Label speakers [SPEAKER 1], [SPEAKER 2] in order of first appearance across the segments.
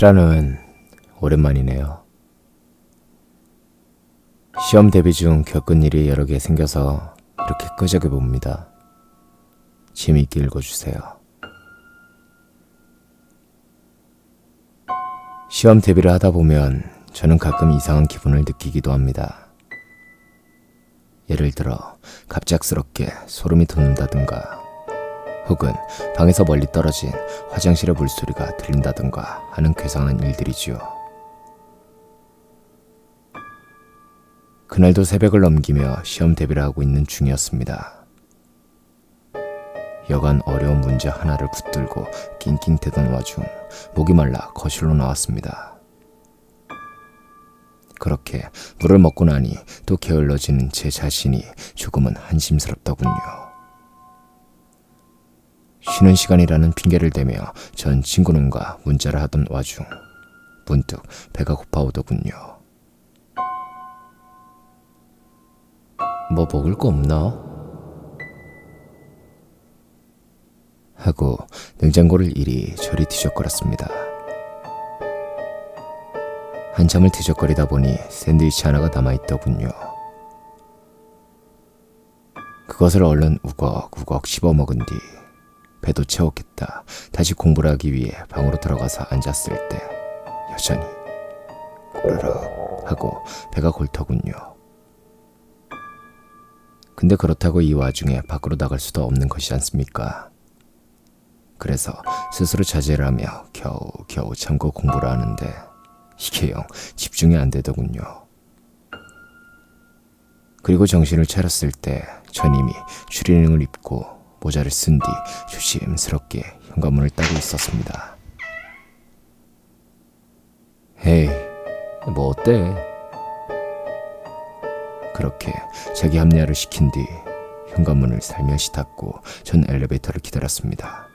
[SPEAKER 1] 실화는 오랜만이네요. 시험 대비 중 겪은 일이 여러 개 생겨서 이렇게 끄적여 봅니다. 재미있게 읽어주세요. 시험 대비를 하다 보면 저는 가끔 이상한 기분을 느끼기도 합니다. 예를 들어 갑작스럽게 소름이 돋는다든가 혹은 방에서 멀리 떨어진 화장실의 물소리가 들린다든가 하는 괴상한 일들이지요. 그날도 새벽을 넘기며 시험 대비를 하고 있는 중이었습니다. 여간 어려운 문제 하나를 붙들고 낑낑대던 와중 목이 말라 거실로 나왔습니다. 그렇게 물을 먹고 나니 또 게을러지는 제 자신이 조금은 한심스럽더군요. 쉬는 시간이라는 핑계를 대며 전 친구놈과 문자를 하던 와중 문득 배가 고파오더군요. 뭐 먹을 거 없나? 하고 냉장고를 이리저리 뒤적거렸습니다. 한참을 뒤적거리다 보니 샌드위치 하나가 남아있더군요. 그것을 얼른 우걱우걱 씹어먹은 뒤 배도 채웠겠다 다시 공부를 하기 위해 방으로 들어가서 앉았을 때 여전히 꼬르륵 하고 배가 골더군요. 근데 그렇다고 이 와중에 밖으로 나갈 수도 없는 것이지 않습니까? 그래서 스스로 자제를 하며 겨우 참고 공부를 하는데 이게 영 집중이 안 되더군요. 그리고 정신을 차렸을 때 전 이미 추리닝을 입고 모자를 쓴 뒤 조심스럽게 현관문을 따고 있었습니다. 에이, 뭐 어때? 그렇게 자기 합리화를 시킨 뒤 현관문을 살며시 닫고 전 엘리베이터를 기다렸습니다.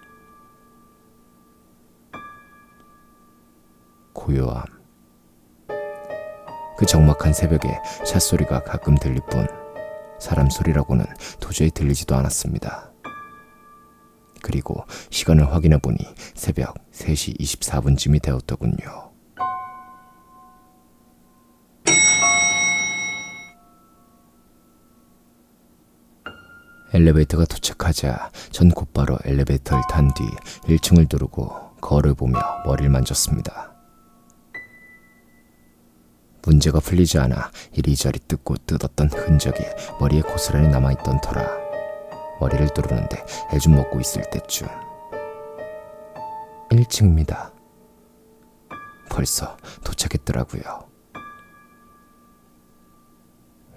[SPEAKER 1] 고요함. 그 적막한 새벽에 찻소리가 가끔 들릴 뿐 사람 소리라고는 도저히 들리지도 않았습니다. 그리고 시간을 확인해 보니 새벽 3시 24분쯤이 되었더군요. 엘리베이터가 도착하자 전 곧바로 엘리베이터를 탄 뒤 1층을 누르고 거울을 보며 머리를 만졌습니다. 문제가 풀리지 않아 이리저리 뜯고 뜯었던 흔적이 머리에 고스란히 남아있던 터라 머리를 뚫는데 애 좀 먹고 있을 때쯤 1층입니다. 벌써 도착했더라고요.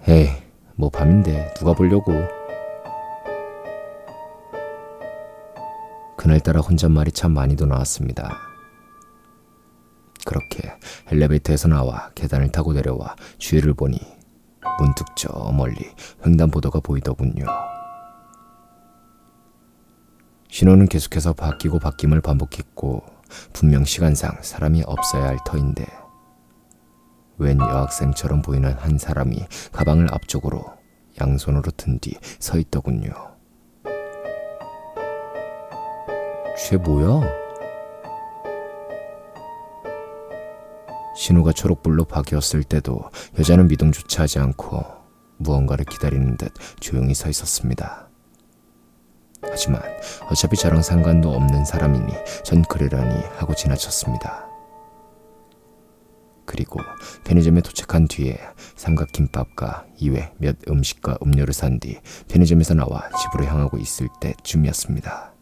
[SPEAKER 1] 에이, 뭐 밤인데 누가 보려고. 그날따라 혼잣말이 참 많이도 나왔습니다. 그렇게 엘리베이터에서 나와 계단을 타고 내려와 주위를 보니 문득 저 멀리 횡단보도가 보이더군요. 신호는 계속해서 바뀌고 바뀜을 반복했고 분명 시간상 사람이 없어야 할 터인데 웬 여학생처럼 보이는 한 사람이 가방을 앞쪽으로 양손으로 든 뒤 서 있더군요. 쟤 뭐야? 신호가 초록불로 바뀌었을 때도 여자는 미동조차 하지 않고 무언가를 기다리는 듯 조용히 서 있었습니다. 하지만 어차피 저랑 상관도 없는 사람이니 전 그러려니 하고 지나쳤습니다. 그리고 편의점에 도착한 뒤에 삼각김밥과 이외 몇 음식과 음료를 산 뒤 편의점에서 나와 집으로 향하고 있을 때쯤이었습니다.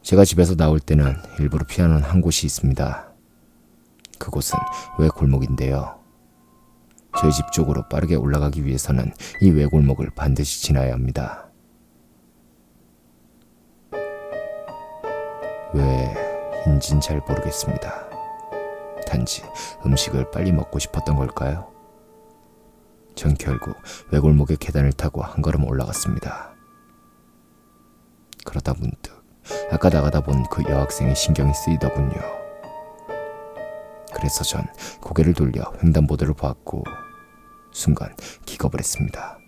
[SPEAKER 1] 제가 집에서 나올 때는 일부러 피하는 한 곳이 있습니다. 그곳은 외골목인데요. 저희 집 쪽으로 빠르게 올라가기 위해서는 이 외골목을 반드시 지나야 합니다. 왜인진 잘 모르겠습니다. 단지 음식을 빨리 먹고 싶었던 걸까요? 전 결국 외골목의 계단을 타고 한 걸음 올라갔습니다. 그러다 문득 아까 나가다 본 그 여학생의 신경이 쓰이더군요. 그래서 전 고개를 돌려 횡단보도를 보았고 순간 기겁을 했습니다.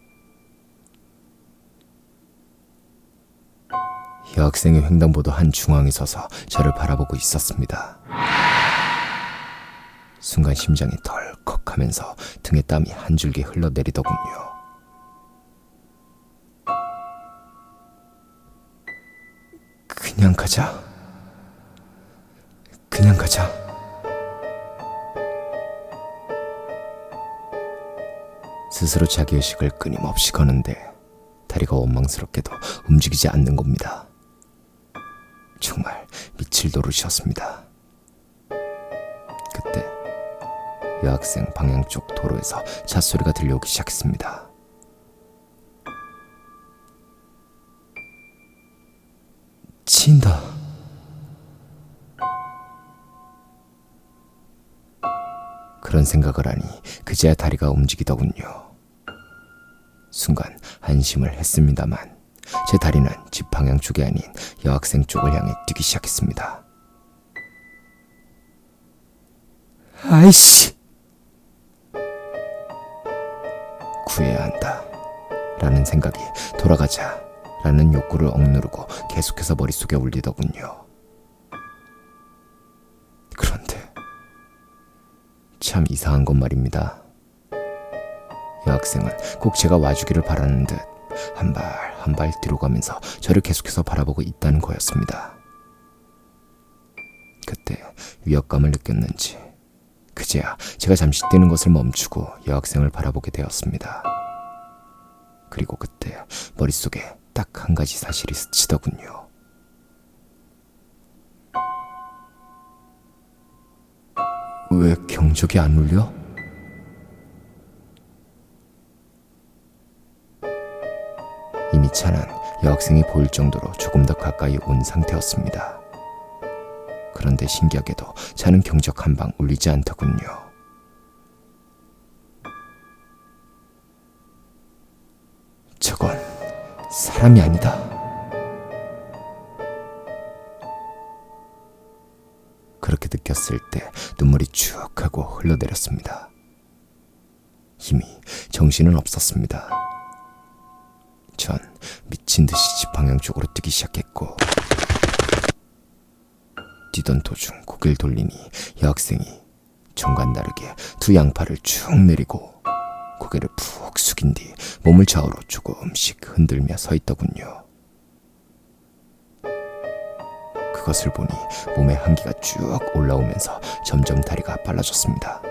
[SPEAKER 1] 여학생이 횡단보도 한 중앙에 서서 저를 바라보고 있었습니다. 순간 심장이 덜컥하면서 등에 땀이 한 줄기 흘러내리더군요. 그냥 가자. 그냥 가자. 스스로 자기의식을 끊임없이 거는데 다리가 원망스럽게도 움직이지 않는 겁니다. 정말 미칠 노릇이었습니다. 그때 여학생 방향 쪽 도로에서 차 소리가 들려오기 시작했습니다. 치인다. 그런 생각을 하니 그제야 다리가 움직이더군요. 순간 안심을 했습니다만 제 다리는 집 방향 쪽이 아닌 여학생 쪽을 향해 뛰기 시작했습니다. 아이씨! 구해야 한다 라는 생각이 돌아가자 라는 욕구를 억누르고 계속해서 머릿속에 울리더군요. 그런데 참 이상한 건 말입니다. 여학생은 꼭 제가 와주기를 바라는 듯 한 발 한 발 뒤로 가면서 저를 계속해서 바라보고 있다는 거였습니다. 그때 위협감을 느꼈는지 그제야 제가 잠시 뛰는 것을 멈추고 여학생을 바라보게 되었습니다. 그리고 그때 머릿속에 딱 한 가지 사실이 스치더군요. 왜 경적이 안 울려? 이미 차는 여학생이 보일 정도로 조금 더 가까이 온 상태였습니다. 그런데 신기하게도 차는 경적 한 방 울리지 않더군요. 저건 사람이 아니다. 그렇게 느꼈을 때 눈물이 쭉 하고 흘러내렸습니다. 이미 정신은 없었습니다. 전 미친 듯이 집 방향 쪽으로 뛰기 시작했고 뛰던 도중 고개를 돌리니 여학생이 전과는 다르게 두 양팔을 쭉 내리고 고개를 푹 숙인 뒤 몸을 좌우로 조금씩 흔들며 서 있더군요. 그것을 보니 몸에 한기가 쭉 올라오면서 점점 다리가 빨라졌습니다.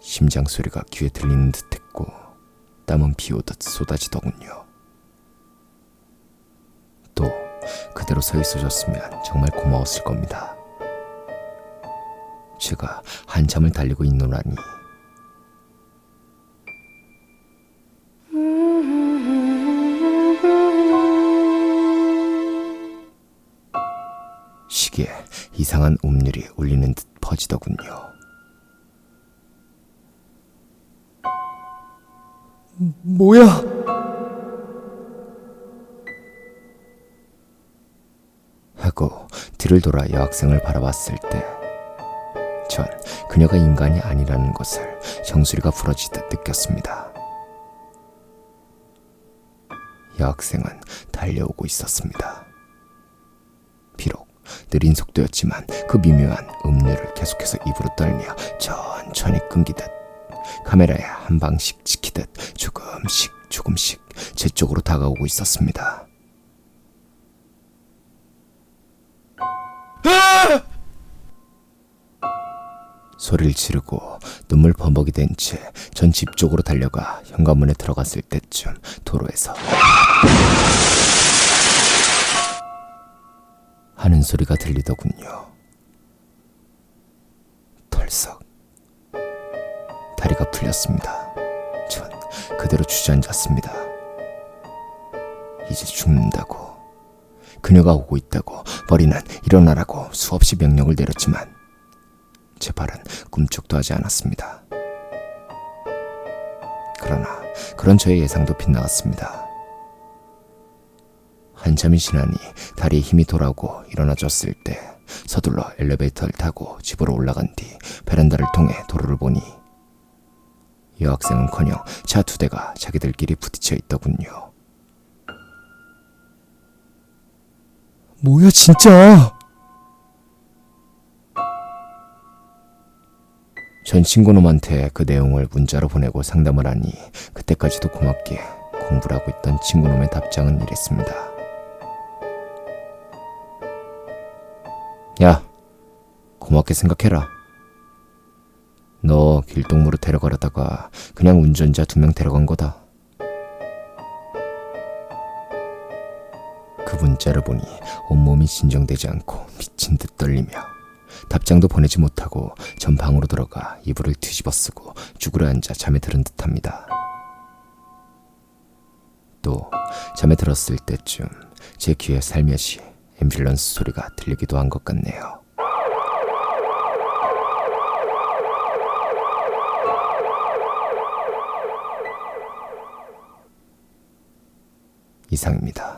[SPEAKER 1] 심장 소리가 귀에 들리는 듯했고 땀은 비 오듯 쏟아지더군요. 또 그대로 서 있어줬으면 정말 고마웠을 겁니다. 제가 한참을 달리고 있노라니. 시계에 이상한 음률이 울리는 듯 퍼지더군요. 뭐야? 하고 뒤를 돌아 여학생을 바라봤을 때 전 그녀가 인간이 아니라는 것을 정수리가 부러지듯 느꼈습니다. 여학생은 달려오고 있었습니다. 비록 느린 속도였지만 그 미묘한 음료를 계속해서 입으로 떨며 천천히 끊기듯 카메라에 한 방씩 지키듯 조금씩 제 쪽으로 다가오고 있었습니다. 소리를 지르고 눈물 범벅이 된 채 전 집 쪽으로 달려가 현관문에 들어갔을 때쯤 도로에서 하는 소리가 들리더군요. 털썩. 다리가 풀렸습니다. 전 그대로 주저앉았습니다. 이제 죽는다고, 그녀가 오고 있다고, 머리는 일어나라고 수없이 명령을 내렸지만 제 발은 꿈쩍도 하지 않았습니다. 그러나 그런 저의 예상도 빗나갔습니다. 한참이 지나니 다리에 힘이 돌아오고 일어나졌을 때 서둘러 엘리베이터를 타고 집으로 올라간 뒤 베란다를 통해 도로를 보니 여학생은커녕 차 두 대가 자기들끼리 부딪혀 있더군요. 뭐야 진짜. 전 친구놈한테 그 내용을 문자로 보내고 상담을 하니 그때까지도 고맙게 공부를 하고 있던 친구놈의 답장은 이랬습니다. 야, 고맙게 생각해라. 너 길동무로 데려가려다가 그냥 운전자 2명 데려간 거다. 그 문자를 보니 온몸이 진정되지 않고 미친 듯 떨리며 답장도 보내지 못하고 전 방으로 들어가 이불을 뒤집어쓰고 쭈그려 앉아 잠에 들은 듯합니다. 또 잠에 들었을 때쯤 제 귀에 살며시 앰뷸런스 소리가 들리기도 한 것 같네요. 이상입니다.